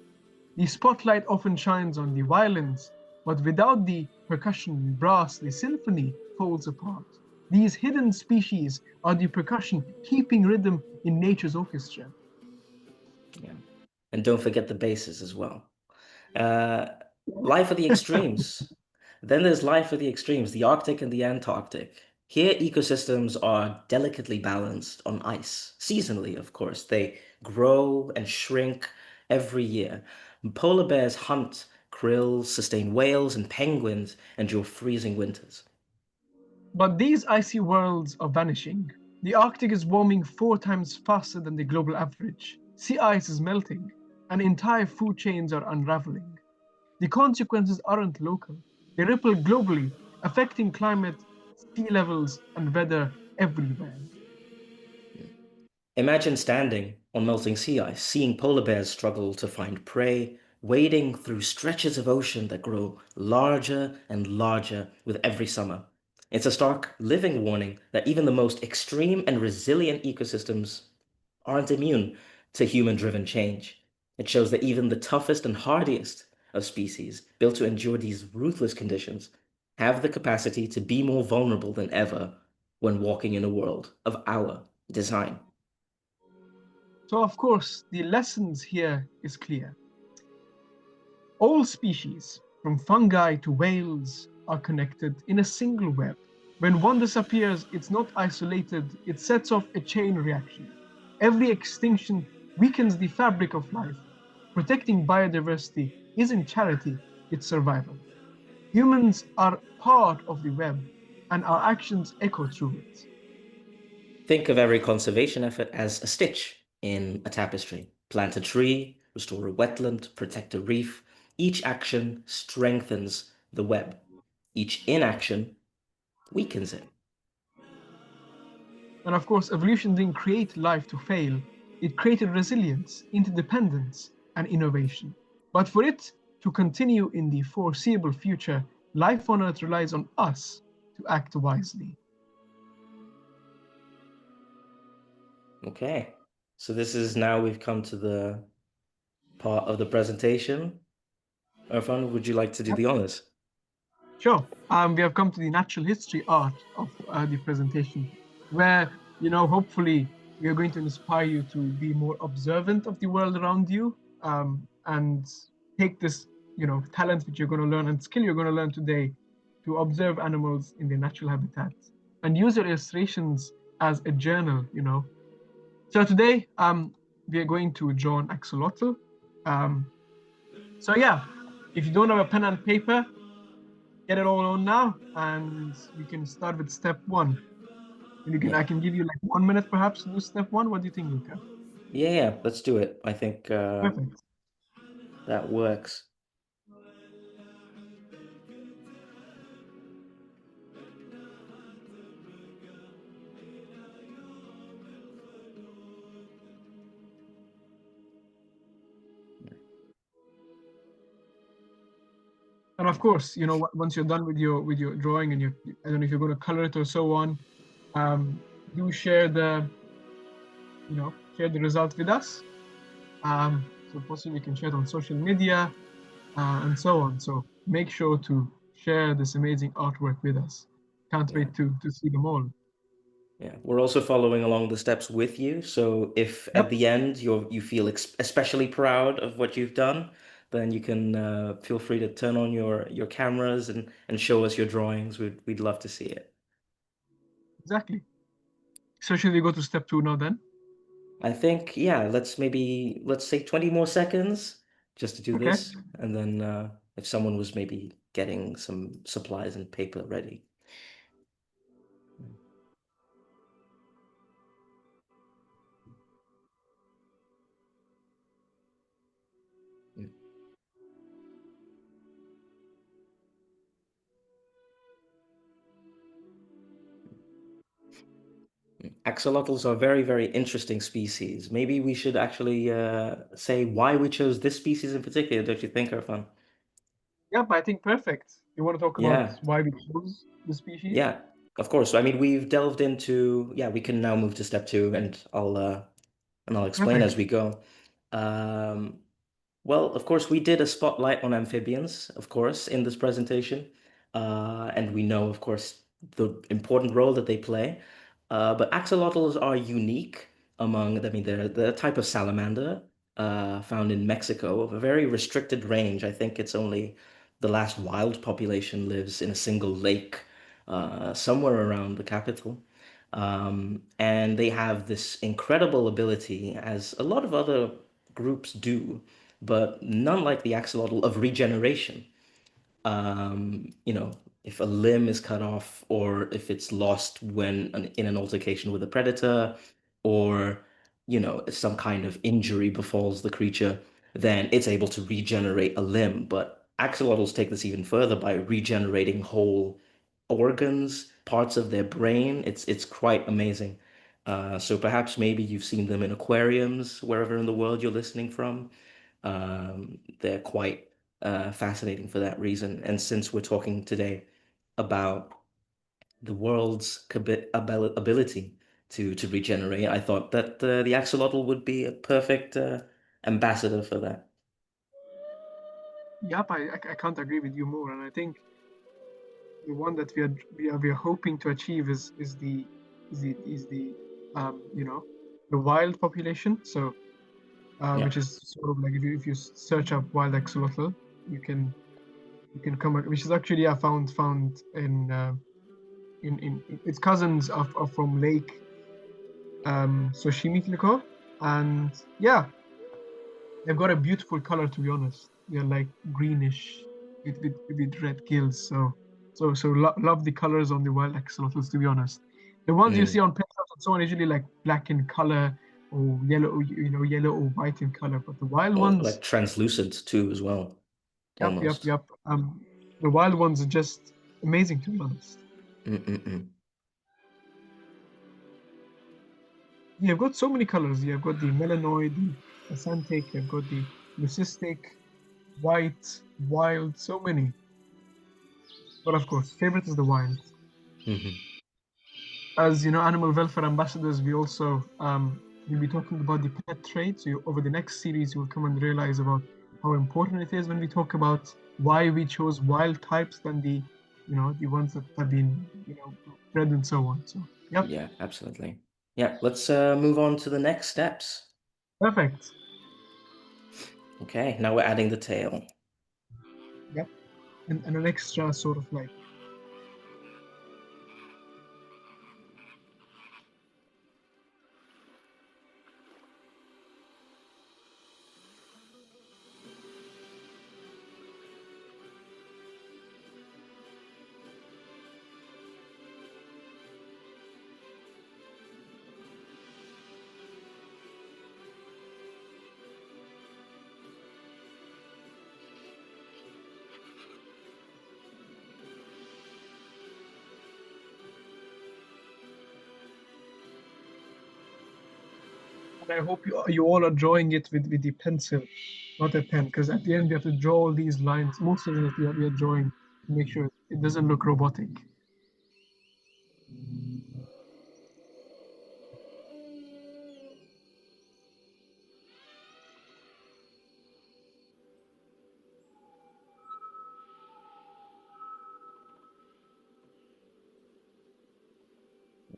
The spotlight often shines on the violins, but without the percussion, brass, the symphony falls apart. These hidden species are the percussion keeping rhythm in nature's orchestra. Yeah. And don't forget the bases as well. Uh, Life at the extremes. Then there's life at the extremes, the Arctic and the Antarctic. Here, ecosystems are delicately balanced on ice, seasonally, of course. They grow and shrink every year. Polar bears hunt krill, sustain whales, and penguins endure freezing winters. But these icy worlds are vanishing. The Arctic is warming 4 times faster than the global average. Sea ice is melting, and entire food chains are unraveling. The consequences aren't local, they ripple globally, affecting climate, sea levels, and weather everywhere. Imagine standing on melting sea ice, seeing polar bears struggle to find prey, wading through stretches of ocean that grow larger and larger with every summer. It's a stark living warning that even the most extreme and resilient ecosystems aren't immune to human-driven change. It shows that even the toughest and hardiest of species, built to endure these ruthless conditions, have the capacity to be more vulnerable than ever when walking in a world of our design. So, of course, the lessons here is clear. All species, from fungi to whales, are connected in a single web. When one disappears, it's not isolated, it sets off a chain reaction. Every extinction weakens the fabric of life. Protecting biodiversity isn't charity, it's survival. Humans are part of the web, and our actions echo through it. Think of every conservation effort as a stitch in a tapestry. Plant a tree, restore a wetland, protect a reef. Each action strengthens the web. Each inaction weakens it. And of course, evolution didn't create life to fail, it created resilience, interdependence, and innovation. But for it to continue in the foreseeable future, life on Earth relies on us to act wisely. Okay. So this is now we've come to the part of the presentation. Erfan, would you like to do the honors? Sure. We have come to the natural history art of the presentation, where, hopefully we are going to inspire you to be more observant of the world around you, and take this, talent which you're going to learn and skill you're going to learn today to observe animals in their natural habitats and use your illustrations as a journal. So today, we are going to draw an axolotl. Um, so yeah, if you don't have a pen and paper, get it all on now, and we can start with step one. And I Yeah. can give you like 1 minute perhaps to do step one. What do you think, Luca? Yeah, let's do it. I think Perfect. that works. And of course, once you're done with your drawing and I don't know if you're going to color it or so on, do share the result with us. So possibly you can share it on social media and so on. So make sure to share this amazing artwork with us. Can't Yeah. wait to see them all. Yeah. We're also following along the steps with you. So if at Yep, the end you feel especially proud of what you've done, then you can feel free to turn on your cameras and show us your drawings. We'd love to see it. exactly. So should we go to step two now then? I think, yeah, let's say 20 more seconds just to do Okay. this. And then if someone was maybe getting some supplies and paper ready. Mm. Axolotls are very, very interesting species. Maybe we should actually say why we chose this species in particular, don't you think, Irfan? Yep, I think perfect. You want to talk about Yeah, why we chose the species? yeah, of course. I mean, we've delved into, yeah, we can now move to step two, and I'll explain as Perfect. we go. Um, Well, of course, we did a spotlight on amphibians, of course, in this presentation. And we know, of course, the important role that they play. But axolotls are unique among, I mean, they're a type of salamander found in Mexico of a very restricted range. I think it's only the last wild population lives in a single lake somewhere around the capital. And they have this incredible ability, as a lot of other groups do, but none like the axolotl of regeneration. You know, if a limb is cut off or if it's lost in an altercation with a predator, or, you know, if some kind of injury befalls the creature, then it's able to regenerate a limb. But axolotls take this even further by regenerating whole organs, parts of their brain. It's quite amazing. So perhaps maybe you've seen them in aquariums wherever in the world you're listening from. They're quite fascinating for that reason. And since we're talking today about the world's ability to regenerate, I thought that the axolotl would be a perfect ambassador for that. Yep, I can't agree with you more. And I think the one that we are hoping to achieve is the the wild population. So Yeah, which is sort of like if you search up wild axolotl, you can come which is actually found in its cousins are from Lake Soshimikliko, and yeah, they've got a beautiful color, to be honest. They're like greenish with red gills. Love the colors on the wild axolotls, to be honest. The ones you see mm. on pictures and so on usually like black in color or yellow, yellow or white in color. But the wild Or like ones, translucent too as well, yep, almost. yep. The wild ones are just amazing, to be honest. Mm-mm-mm. You've got so many colors. You've got the melanoid, the acanthate, you've got the leucistic, white, wild, so many. But of course, favorite is the wild. Hmm. As animal welfare ambassadors, we also will be talking about the pet trade. So over the next series, you will come and realize about how important it is when we talk about why we chose wild types than the ones that have been bred and so on. So yep, Yeah, absolutely. Yeah, let's move on to the next steps. perfect. Okay, now we're adding the tail. Yep, and an extra sort of like And I hope you all are drawing it with the pencil, not a pen, because at the end you have to draw all these lines. Most of it we are drawing to make sure it doesn't look robotic.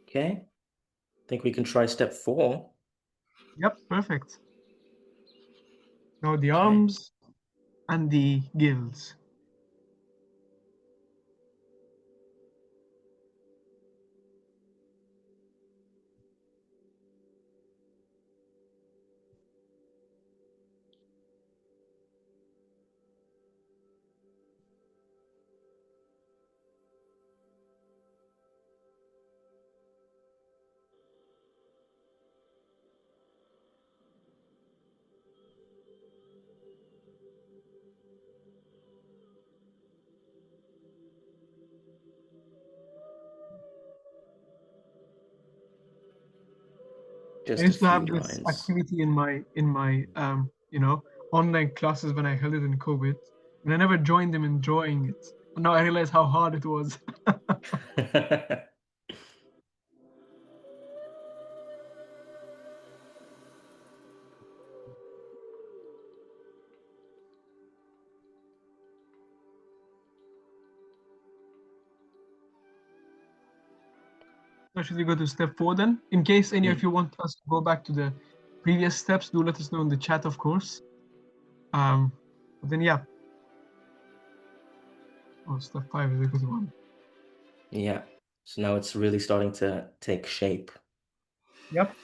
Okay. I think we can try step 4. Yep, perfect. Now the Okay. arms and the gills. I Just a used to few have this lines. activity in my online classes when I held it in COVID, and I never joined them in drawing it. And now I realize how hard it was. So should we go to step 4 then? In case any of you want us to go back to the previous steps, do let us know in the chat, of course. But then yeah. Oh, step 5 is a good one. Yeah. So now it's really starting to take shape. Yep.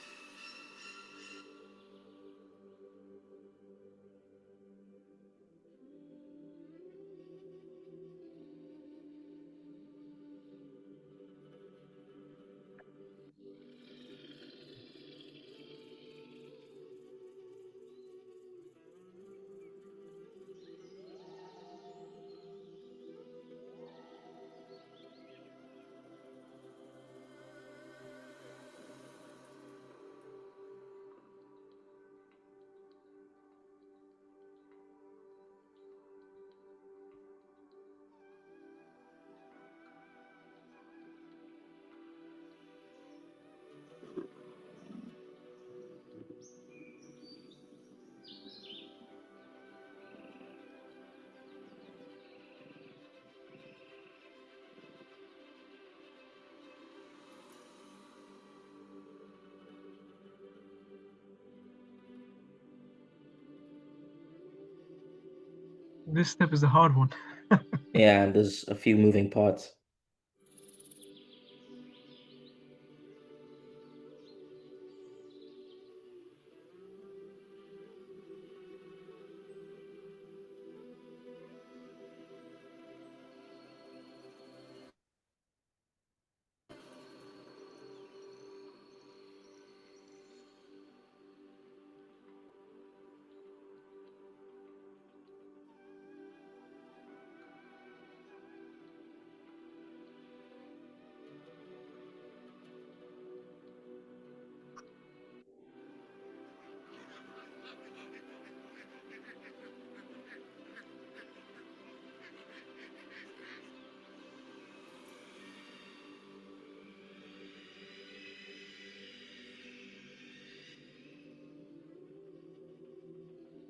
This step is a hard one. Yeah, and there's a few moving parts.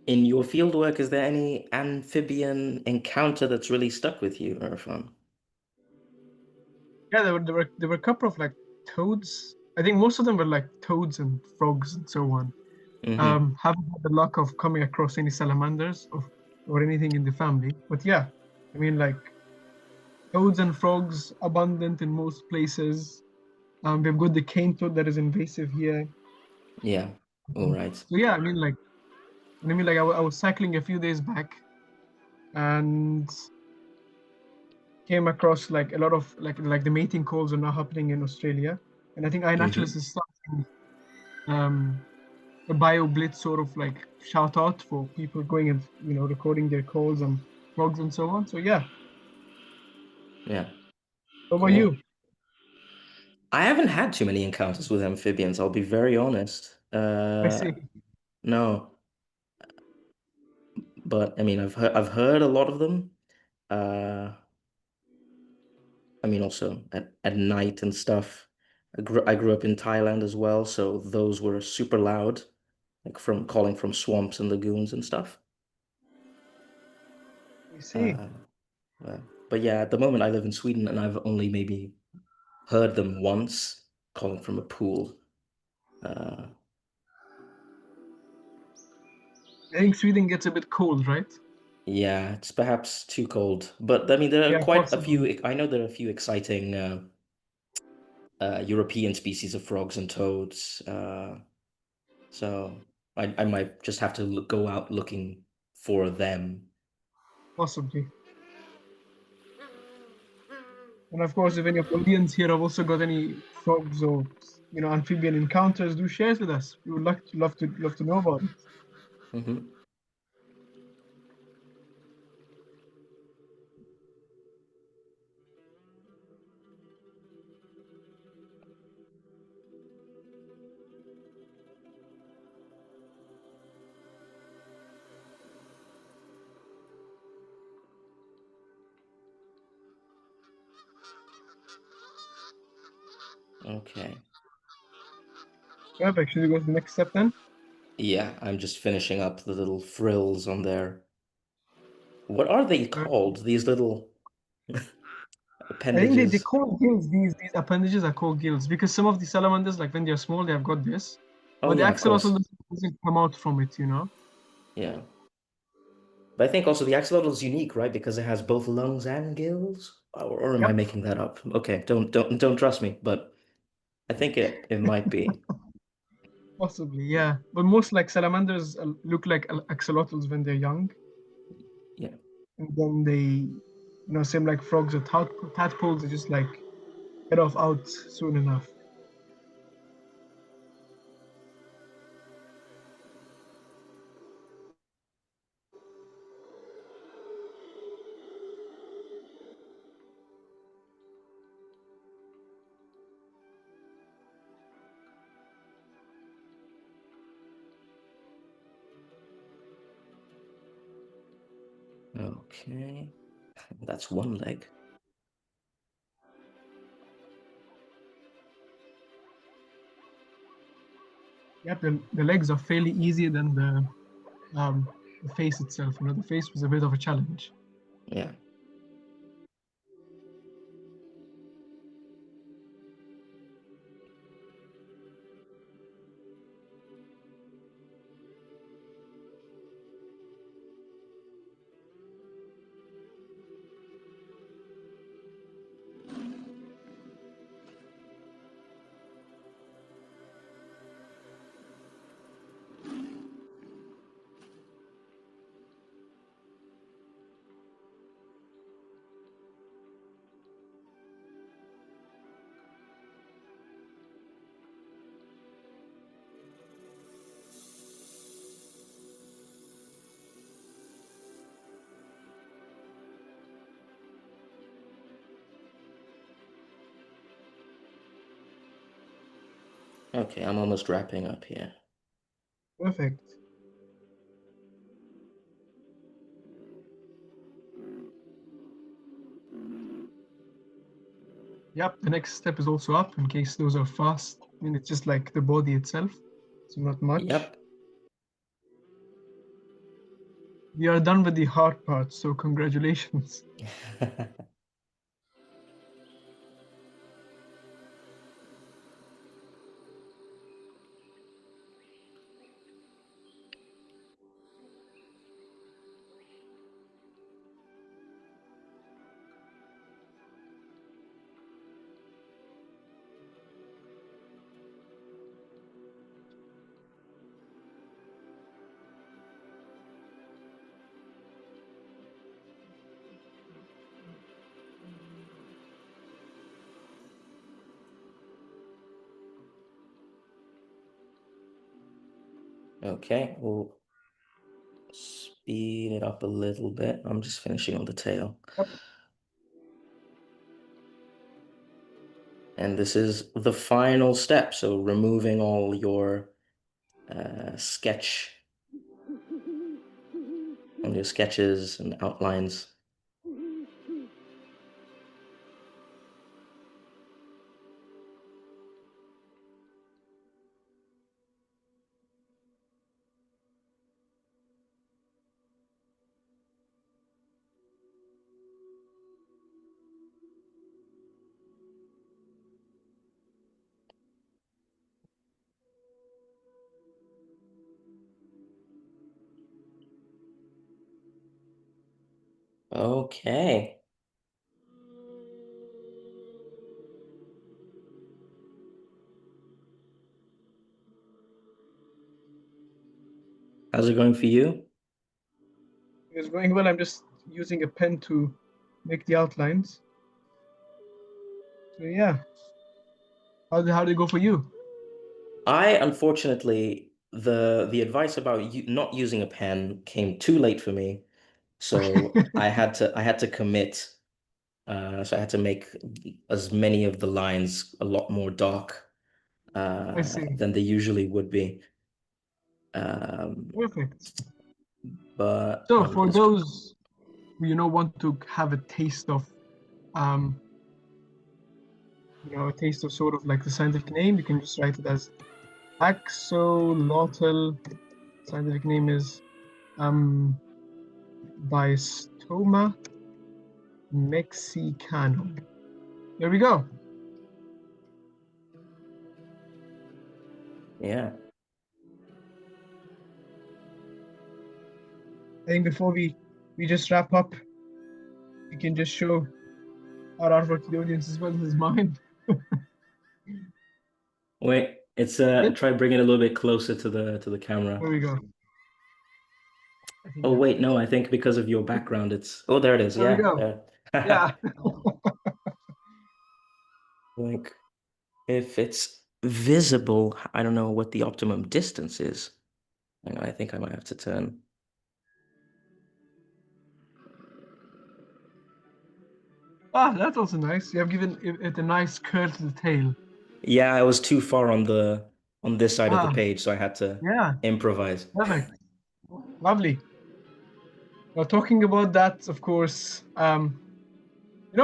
In your field work, is there any amphibian encounter that's really stuck with you, Erfan? Yeah, there were a couple of like toads. I think most of them were like toads and frogs and so on. Mm-hmm. Haven't had the luck of coming across any salamanders or anything in the family. But yeah, I mean like toads and frogs abundant in most places. We've got the cane toad that is invasive here. Yeah. All right. So yeah, I was cycling a few days back and came across like a lot of like the mating calls are now happening in Australia, and I think iNaturalist Mm-hmm. is starting um, a bio blitz sort of like shout out for people going and recording their calls and frogs and so on. So yeah, Yeah. what about Cool. you? I haven't had too many encounters with amphibians, I'll be very honest. I Uh, see. no, but I mean, I've heard a lot of them. Uh, I mean, also at night and stuff. I grew up in Thailand as well, so those were super loud, like from calling from swamps and lagoons and stuff. I see. Uh, but yeah, at the moment I live in Sweden and I've only maybe heard them once calling from a pool. Uh, I think Sweden gets a bit cold, right? yeah, it's perhaps too cold, but I mean there are Yeah, quite a possibly. few. I know there are a few exciting European species of frogs and toads. So I might just have to go out looking for them. Possibly. And of course, if any of the audience here have also got any frogs or amphibian encounters, do share it with us. We would love to know about it. Hmm. Okay. Perfect. Should we go to the next step then? Yeah, I'm just finishing up the little frills on their. What are they Uh, called? These little I think they appendages. call gills. These appendages are called gills because some of the salamanders, like when they're small, they have got this, Oh but the yeah, of axolotl course. doesn't come out from it. Yeah. But I think also the axolotl is unique, right? Because it has both lungs and gills. Or am I Yep, making that up? Okay, don't trust me, but I think it might be. possibly. Yeah, but most like salamanders look like axolotls when they're young, Yeah. and then same like frogs or tadpoles, they just like get off out soon enough. Okay. That's one leg. Yep, the legs are fairly easier than the face itself. The face was a bit of a challenge. Yeah. Okay, I'm almost wrapping up here. Perfect. Yep, the next step is also up in case those are fast. I mean, it's just like the body itself, so not much. Yep. We are done with the hard part, so congratulations. Okay, we'll speed it up a little bit. I'm just finishing on the tail. Yep. And this is the final step. So removing all your sketch on your sketches and outlines. Okay. How's it going for you? It's going well. I'm just using a pen to make the outlines. So yeah, how did it go for you? I unfortunately the advice about you not using a pen came too late for me. So I had to commit. So I had to make as many of the lines a lot more dark I see. than they usually would be. Um, Perfect. but So I'll for just those who want to have a taste of um a taste of sort of like the scientific name, you can just write it as axolotl. Scientific name is um Biostoma mexicanum. There we go. yeah. I think before we just wrap up, we can just show our artwork to the audience as well as mine. Wait, it's Yep, try bring it a little bit closer to the camera. there we go. I think Oh that's wait, it. no, I think because of your background, it's oh there it is. There we Yeah, go. there. Yeah. Like if it's visible, I don't know what the optimum distance is. I think I might have to turn. Ah, that's also nice. You have given it a nice curl to the tail. Yeah, I was too far on this side of the Ah, page, so I had to yeah. improvise. Perfect. Lovely. Now, talking about that, of course,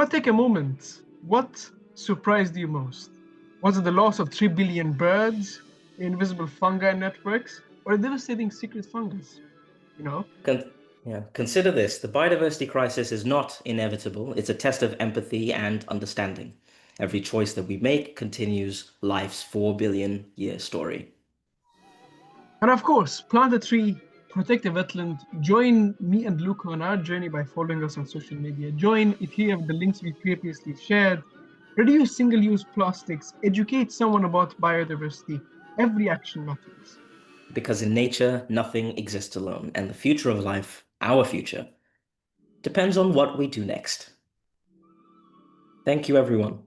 take a moment. What surprised you most? Was it the loss of 3 billion birds, the invisible fungi networks, or a devastating secret fungus? You know? Con Consider this. The biodiversity crisis is not inevitable. It's a test of empathy and understanding. Every choice that we make continues life's 4 billion year story. And of course, plant a tree, protect a wetland. Join me and Luca on our journey by following us on social media. Join Etherea with the links we previously shared. Reduce single-use plastics. Educate someone about biodiversity. Every action matters. Because in nature, nothing exists alone, and the future of life, our future, depends on what we do next. Thank you, everyone.